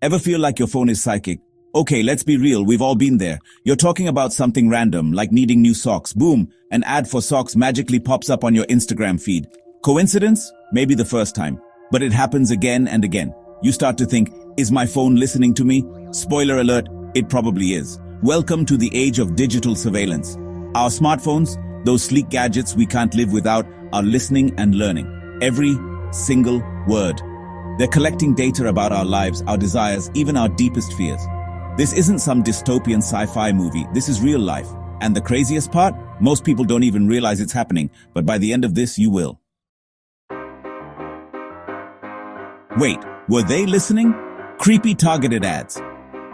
Ever feel like your phone is psychic? Okay, let's be real, we've all been there. You're talking about something random, like needing new socks. Boom, an ad for socks magically pops up on your Instagram feed. Coincidence? Maybe the first time. But it happens again and again. You start to think, is my phone listening to me? Spoiler alert, it probably is. Welcome to the age of digital surveillance. Our smartphones, those sleek gadgets we can't live without, are listening and learning. Every single word. They're collecting data about our lives, our desires, even our deepest fears. This isn't some dystopian sci-fi movie, this is real life. And the craziest part? Most people don't even realize it's happening, but by the end of this, you will. Wait, were they listening? Creepy targeted ads.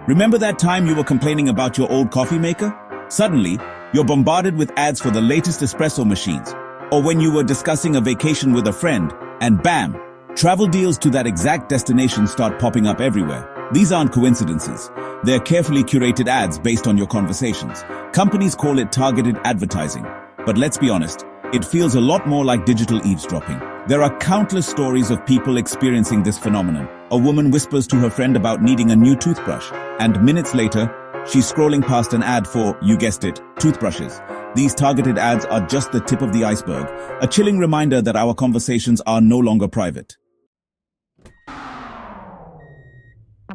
Remember that time you were complaining about your old coffee maker? Suddenly, you're bombarded with ads for the latest espresso machines. Or when you were discussing a vacation with a friend, and bam! Travel deals to that exact destination start popping up everywhere. These aren't coincidences. They're carefully curated ads based on your conversations. Companies call it targeted advertising. But let's be honest, it feels a lot more like digital eavesdropping. There are countless stories of people experiencing this phenomenon. A woman whispers to her friend about needing a new toothbrush, and minutes later, she's scrolling past an ad for, you guessed it, toothbrushes. These targeted ads are just the tip of the iceberg, a chilling reminder that our conversations are no longer private.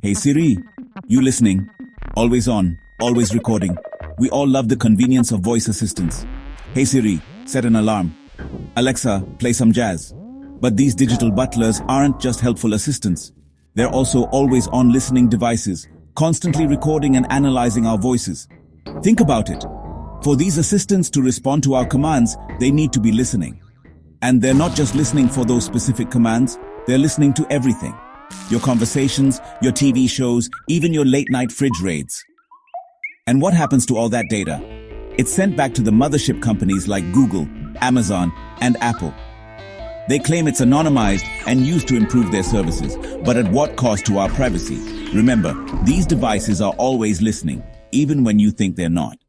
Hey Siri, you listening? Always on, always recording. We all love the convenience of voice assistants. Hey Siri, set an alarm. Alexa, play some jazz. But these digital butlers aren't just helpful assistants. They're also always on listening devices, constantly recording and analyzing our voices. Think about it. For these assistants to respond to our commands, they need to be listening. And they're not just listening for those specific commands, they're listening to everything. Your conversations, your TV shows, even your late-night fridge raids. And what happens to all that data? It's sent back to the mothership companies like Google, Amazon, and Apple. They claim it's anonymized and used to improve their services, but at what cost to our privacy? Remember, these devices are always listening, even when you think they're not.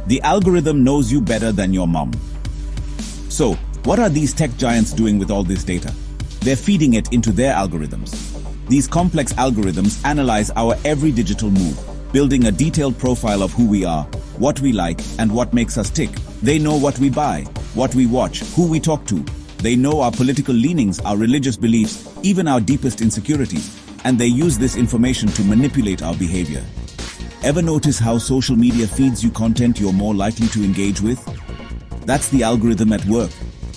The algorithm knows you better than your mom. So, what are these tech giants doing with all this data? They're feeding it into their algorithms. These complex algorithms analyze our every digital move, building a detailed profile of who we are, what we like, and what makes us tick. They know what we buy, what we watch, who we talk to. They know our political leanings, our religious beliefs, even our deepest insecurities, and they use this information to manipulate our behavior. Ever notice how social media feeds you content you're more likely to engage with? That's the algorithm at work,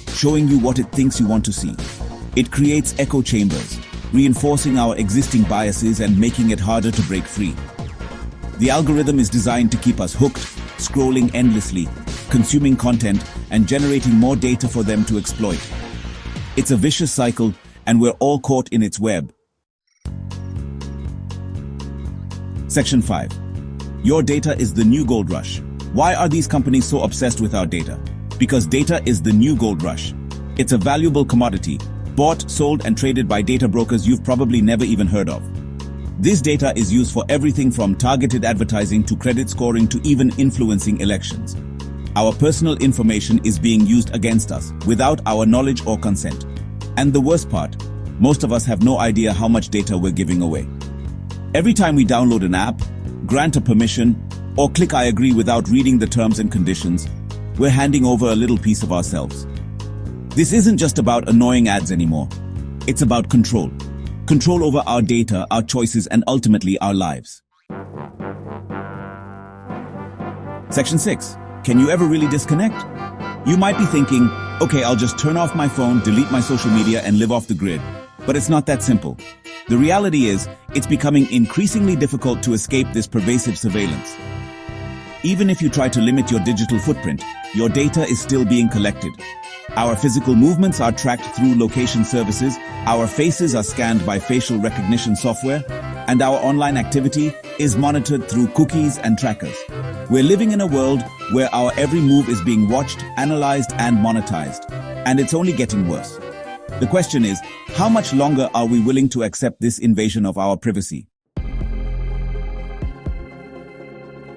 showing you what it thinks you want to see. It creates echo chambers, reinforcing our existing biases and making it harder to break free. The algorithm is designed to keep us hooked, scrolling endlessly, consuming content, and generating more data for them to exploit. It's a vicious cycle, and we're all caught in its web. Section 5. Your data is the new gold rush. Why are these companies so obsessed with our data? Because data is the new gold rush. It's a valuable commodity, bought, sold, and traded by data brokers you've probably never even heard of. This data is used for everything from targeted advertising to credit scoring to even influencing elections. Our personal information is being used against us without our knowledge or consent. And the worst part, most of us have no idea how much data we're giving away. Every time we download an app, grant a permission, or click I agree without reading the terms and conditions, we're handing over a little piece of ourselves. This isn't just about annoying ads anymore. It's about control. Control over our data, our choices, and ultimately our lives. Section 6. Can you ever really disconnect? You might be thinking, okay, I'll just turn off my phone, delete my social media, and live off the grid. But it's not that simple. The reality is, it's becoming increasingly difficult to escape this pervasive surveillance. Even if you try to limit your digital footprint, your data is still being collected. Our physical movements are tracked through location services, our faces are scanned by facial recognition software, and our online activity is monitored through cookies and trackers. We're living in a world where our every move is being watched, analyzed, and monetized, and it's only getting worse. The question is, how much longer are we willing to accept this invasion of our privacy?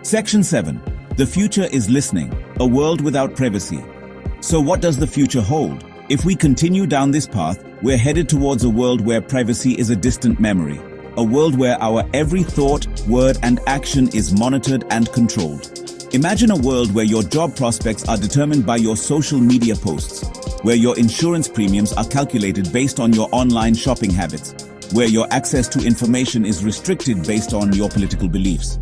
Section 7. The future is listening, a world without privacy. So what does the future hold? If we continue down this path, we're headed towards a world where privacy is a distant memory, a world where our every thought, word, and action is monitored and controlled. Imagine a world where your job prospects are determined by your social media posts, where your insurance premiums are calculated based on your online shopping habits, where your access to information is restricted based on your political beliefs.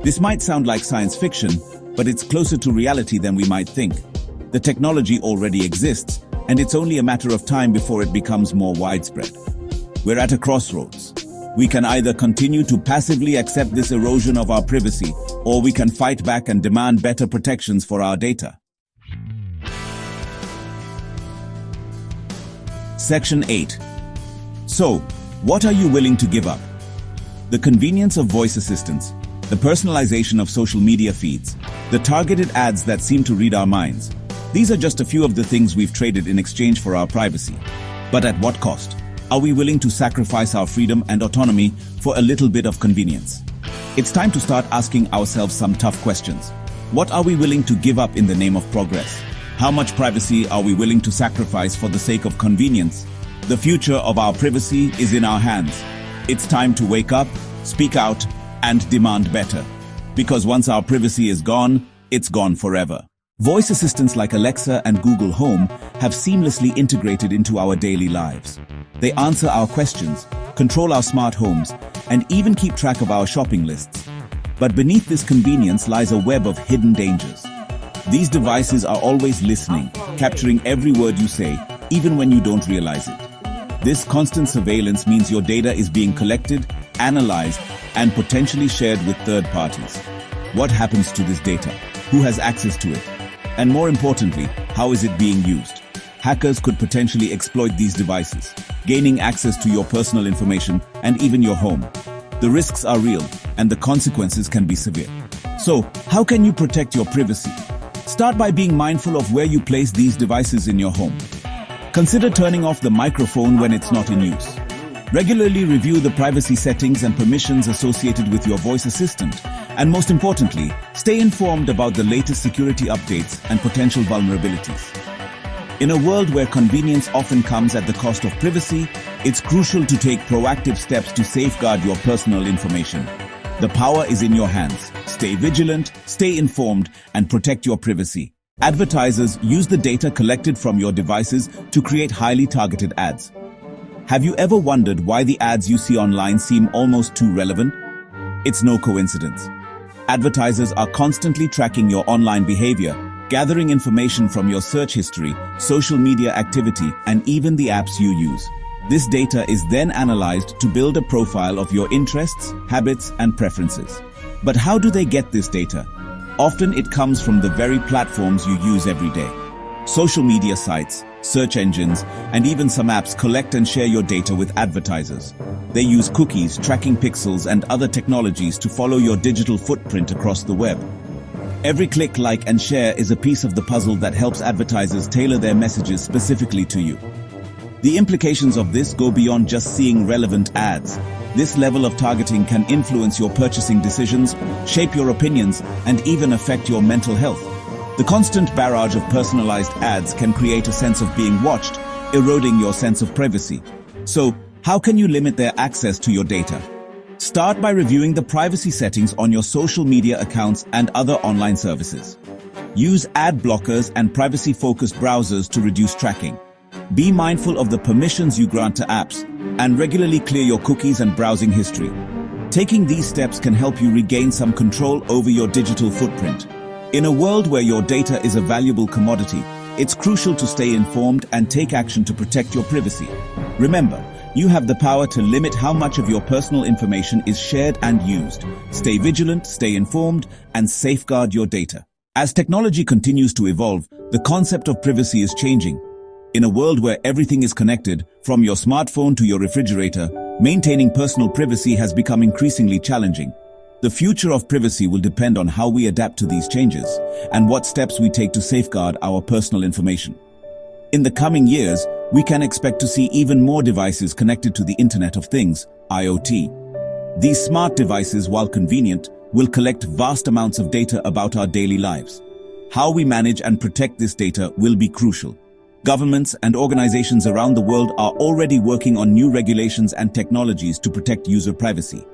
This might sound like science fiction, but it's closer to reality than we might think. The technology already exists, and it's only a matter of time before it becomes more widespread. We're at a crossroads. We can either continue to passively accept this erosion of our privacy, or we can fight back and demand better protections for our data. Section 8. So, what are you willing to give up? The convenience of voice assistants, the personalization of social media feeds, the targeted ads that seem to read our minds. These are just a few of the things we've traded in exchange for our privacy. But at what cost? Are we willing to sacrifice our freedom and autonomy for a little bit of convenience? It's time to start asking ourselves some tough questions. What are we willing to give up in the name of progress? How much privacy are we willing to sacrifice for the sake of convenience? The future of our privacy is in our hands. It's time to wake up, speak out, and demand better. Because once our privacy is gone, it's gone forever. Voice assistants like Alexa and Google Home have seamlessly integrated into our daily lives. They answer our questions, control our smart homes, and even keep track of our shopping lists. But beneath this convenience lies a web of hidden dangers. These devices are always listening, capturing every word you say, even when you don't realize it. This constant surveillance means your data is being collected, analyzed, and potentially shared with third parties. What happens to this data? Who has access to it? And more importantly, how is it being used? Hackers could potentially exploit these devices, gaining access to your personal information and even your home. The risks are real, and the consequences can be severe. So, how can you protect your privacy? Start by being mindful of where you place these devices in your home. Consider turning off the microphone when it's not in use. Regularly review the privacy settings and permissions associated with your voice assistant. And most importantly, stay informed about the latest security updates and potential vulnerabilities. In a world where convenience often comes at the cost of privacy, it's crucial to take proactive steps to safeguard your personal information. The power is in your hands. Stay vigilant, stay informed, and protect your privacy. Advertisers use the data collected from your devices to create highly targeted ads. Have you ever wondered why the ads you see online seem almost too relevant? It's no coincidence. Advertisers are constantly tracking your online behavior, gathering information from your search history, social media activity, and even the apps you use. This data is then analyzed to build a profile of your interests, habits, and preferences. But how do they get this data? Often it comes from the very platforms you use every day. Social media sites, search engines, and even some apps collect and share your data with advertisers. They use cookies, tracking pixels, and other technologies to follow your digital footprint across the web. Every click, like, and share is a piece of the puzzle that helps advertisers tailor their messages specifically to you. The implications of this go beyond just seeing relevant ads. This level of targeting can influence your purchasing decisions, shape your opinions, and even affect your mental health. The constant barrage of personalized ads can create a sense of being watched, eroding your sense of privacy. So, how can you limit their access to your data? Start by reviewing the privacy settings on your social media accounts and other online services. Use ad blockers and privacy-focused browsers to reduce tracking. Be mindful of the permissions you grant to apps, and regularly clear your cookies and browsing history. Taking these steps can help you regain some control over your digital footprint. In a world where your data is a valuable commodity, it's crucial to stay informed and take action to protect your privacy. Remember, you have the power to limit how much of your personal information is shared and used. Stay vigilant, stay informed, and safeguard your data. As technology continues to evolve, the concept of privacy is changing. In a world where everything is connected, from your smartphone to your refrigerator, maintaining personal privacy has become increasingly challenging. The future of privacy will depend on how we adapt to these changes and what steps we take to safeguard our personal information. In the coming years, we can expect to see even more devices connected to the Internet of Things, IoT. These smart devices, while convenient, will collect vast amounts of data about our daily lives. How we manage and protect this data will be crucial. Governments and organizations around the world are already working on new regulations and technologies to protect user privacy.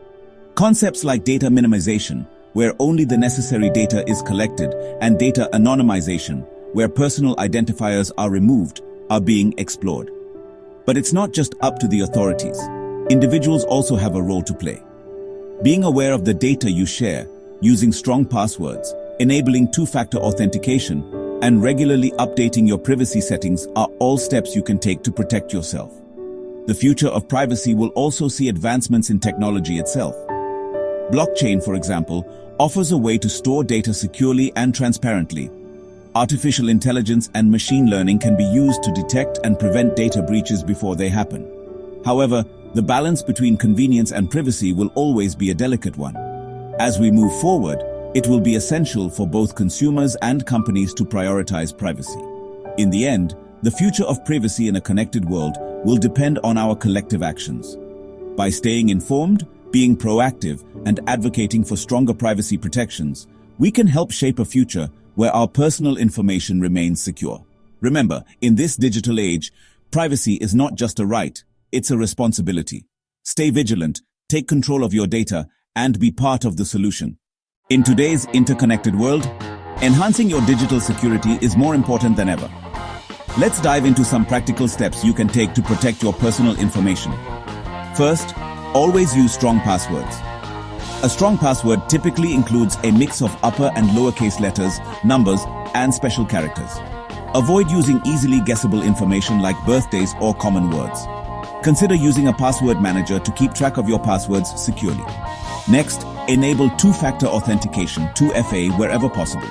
Concepts like data minimization, where only the necessary data is collected, and data anonymization, where personal identifiers are removed, are being explored. But it's not just up to the authorities. Individuals also have a role to play. Being aware of the data you share, using strong passwords, enabling two-factor authentication, and regularly updating your privacy settings are all steps you can take to protect yourself. The future of privacy will also see advancements in technology itself. Blockchain, for example, offers a way to store data securely and transparently. Artificial intelligence and machine learning can be used to detect and prevent data breaches before they happen. However, the balance between convenience and privacy will always be a delicate one. As we move forward, it will be essential for both consumers and companies to prioritize privacy. In the end, the future of privacy in a connected world will depend on our collective actions. By staying informed, being proactive, and advocating for stronger privacy protections, we can help shape a future where our personal information remains secure. Remember, in this digital age, privacy is not just a right, it's a responsibility. Stay vigilant, take control of your data, and be part of the solution. In today's interconnected world, enhancing your digital security is more important than ever. Let's dive into some practical steps you can take to protect your personal information. First, always use strong passwords. A strong password typically includes a mix of upper and lowercase letters, numbers, and special characters. Avoid using easily guessable information like birthdays or common words. Consider using a password manager to keep track of your passwords securely. Next, enable two-factor authentication, 2FA, wherever possible.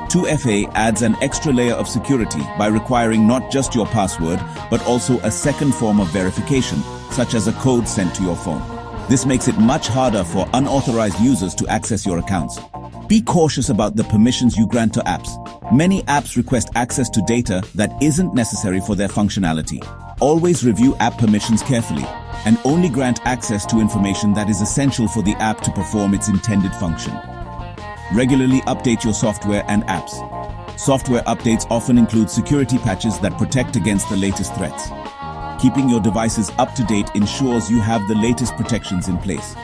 2FA adds an extra layer of security by requiring not just your password, but also a second form of verification, such as a code sent to your phone. This makes it much harder for unauthorized users to access your accounts. Be cautious about the permissions you grant to apps. Many apps request access to data that isn't necessary for their functionality. Always review app permissions carefully, and only grant access to information that is essential for the app to perform its intended function. Regularly update your software and apps. Software updates often include security patches that protect against the latest threats. Keeping your devices up to date ensures you have the latest protections in place.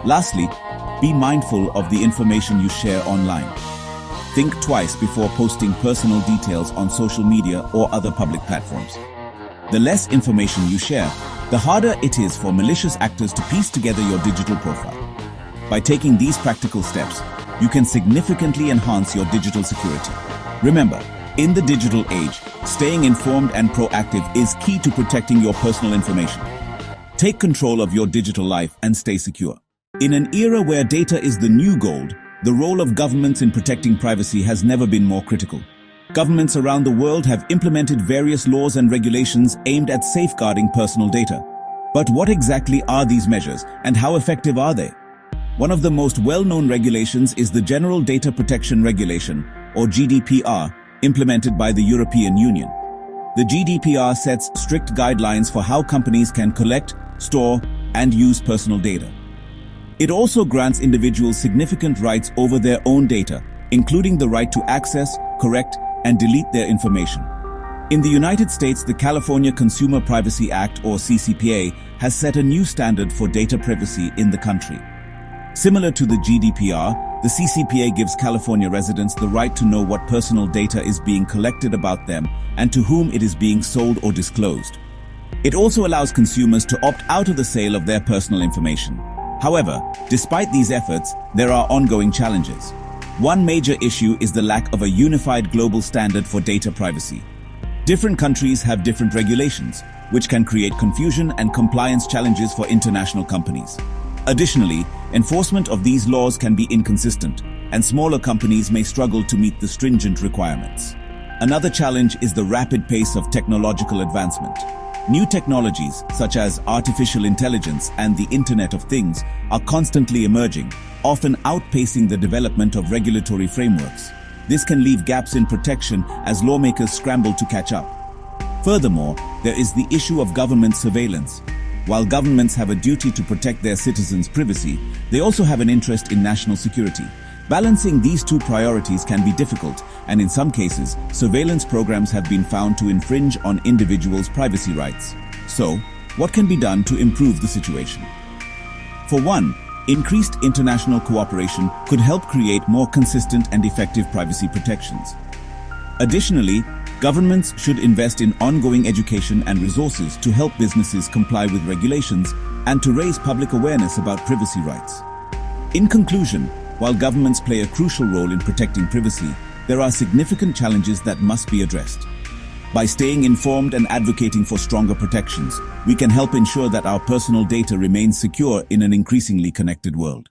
Lastly, be mindful of the information you share online. Think twice before posting personal details on social media or other public platforms. The less information you share, the harder it is for malicious actors to piece together your digital profile. By taking these practical steps, you can significantly enhance your digital security. Remember, in the digital age, staying informed and proactive is key to protecting your personal information. Take control of your digital life and stay secure. In an era where data is the new gold, the role of governments in protecting privacy has never been more critical. Governments around the world have implemented various laws and regulations aimed at safeguarding personal data. But what exactly are these measures, and how effective are they? One of the most well-known regulations is the General Data Protection Regulation, or GDPR, implemented by the European Union. The GDPR sets strict guidelines for how companies can collect, store, and use personal data. It also grants individuals significant rights over their own data, including the right to access, correct, and delete their information. In the United States, the California Consumer Privacy Act, or CCPA, has set a new standard for data privacy in the country. Similar to the GDPR, the CCPA gives California residents the right to know what personal data is being collected about them and to whom it is being sold or disclosed. It also allows consumers to opt out of the sale of their personal information. However, despite these efforts, there are ongoing challenges. One major issue is the lack of a unified global standard for data privacy. Different countries have different regulations, which can create confusion and compliance challenges for international companies. Additionally, enforcement of these laws can be inconsistent, and smaller companies may struggle to meet the stringent requirements. Another challenge is the rapid pace of technological advancement. New technologies, such as artificial intelligence and the Internet of Things, are constantly emerging, often outpacing the development of regulatory frameworks. This can leave gaps in protection as lawmakers scramble to catch up. Furthermore, there is the issue of government surveillance. While governments have a duty to protect their citizens' privacy, they also have an interest in national security. Balancing these two priorities can be difficult, and in some cases, surveillance programs have been found to infringe on individuals' privacy rights. So, what can be done to improve the situation? For one, increased international cooperation could help create more consistent and effective privacy protections. Additionally, governments should invest in ongoing education and resources to help businesses comply with regulations and to raise public awareness about privacy rights. In conclusion, while governments play a crucial role in protecting privacy, there are significant challenges that must be addressed. By staying informed and advocating for stronger protections, we can help ensure that our personal data remains secure in an increasingly connected world.